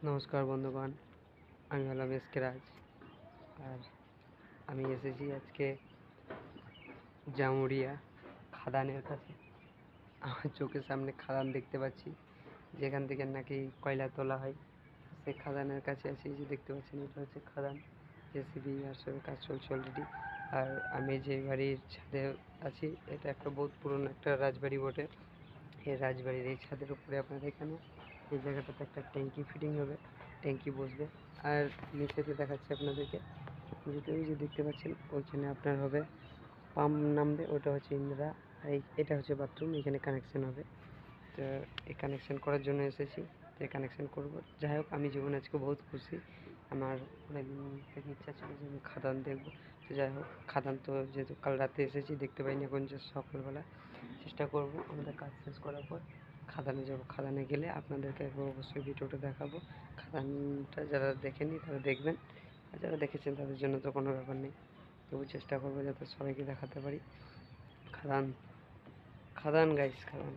নমস্কার বন্ধুগণ, আমি হলাম এসকে রাজ। আর আমি এসেছি আজকে জামুরিয়া খাদানের কাছে। আমার চোখের সামনে খাদান দেখতে পাচ্ছি, যেখান থেকে নাকি কয়লা তোলা হয়। সেই খাদানের কাছে আছি, যে দেখতে পাচ্ছেন এটা হচ্ছে খাদান। জেসিবি আর সব কাজ চলছে অলরেডি। আর আমি যে বাড়ির ছাদে আছি, এটা একটা বহুত পুরনো একটা রাজবাড়ি বটে। এই রাজবাড়ির এই ছাদের উপরে আপনার এখানে এই জায়গাটাতে একটা ট্যাঙ্কি ফিটিং হবে, ট্যাঙ্কি বসবে। আর নিচেতে দেখাচ্ছে আপনাদেরকে, যেটা ওই যে দেখতে পাচ্ছেন ওইখানে আপনার হবে পাম্প নামবে, ওটা হচ্ছে ইন্দিরা। আর এটা হচ্ছে বাথরুম, এখানে কানেকশন হবে। তো এই কানেকশন করার জন্য এসেছি, তো কানেকশন করবো। যাই হোক, আমি জীবনে আজকে বহুত খুশি। আমার অনেকদিন থেকে ইচ্ছা ছিল যে আমি খাদান দেখবো। তো যাই হোক, খাদান তো যেহেতু কাল রাতে এসেছি, দেখতে পাইনি, এখন যে সকালবেলা চেষ্টা করব আমাদের কাজ শেষ করার পর খাদানে যাব। খাদানে গেলে আপনাদেরকে একবার অবশ্যই ভিডিওটা দেখাবো। খাদানটা যারা দেখেনি তারা দেখবেন, আর যারা দেখেছেন তাদের জন্য তো কোনো ব্যাপার নেই। তবু চেষ্টা করবো যাতে সবাইকে দেখাতে পারি। খাদান, খাদান গাইস, খাদান।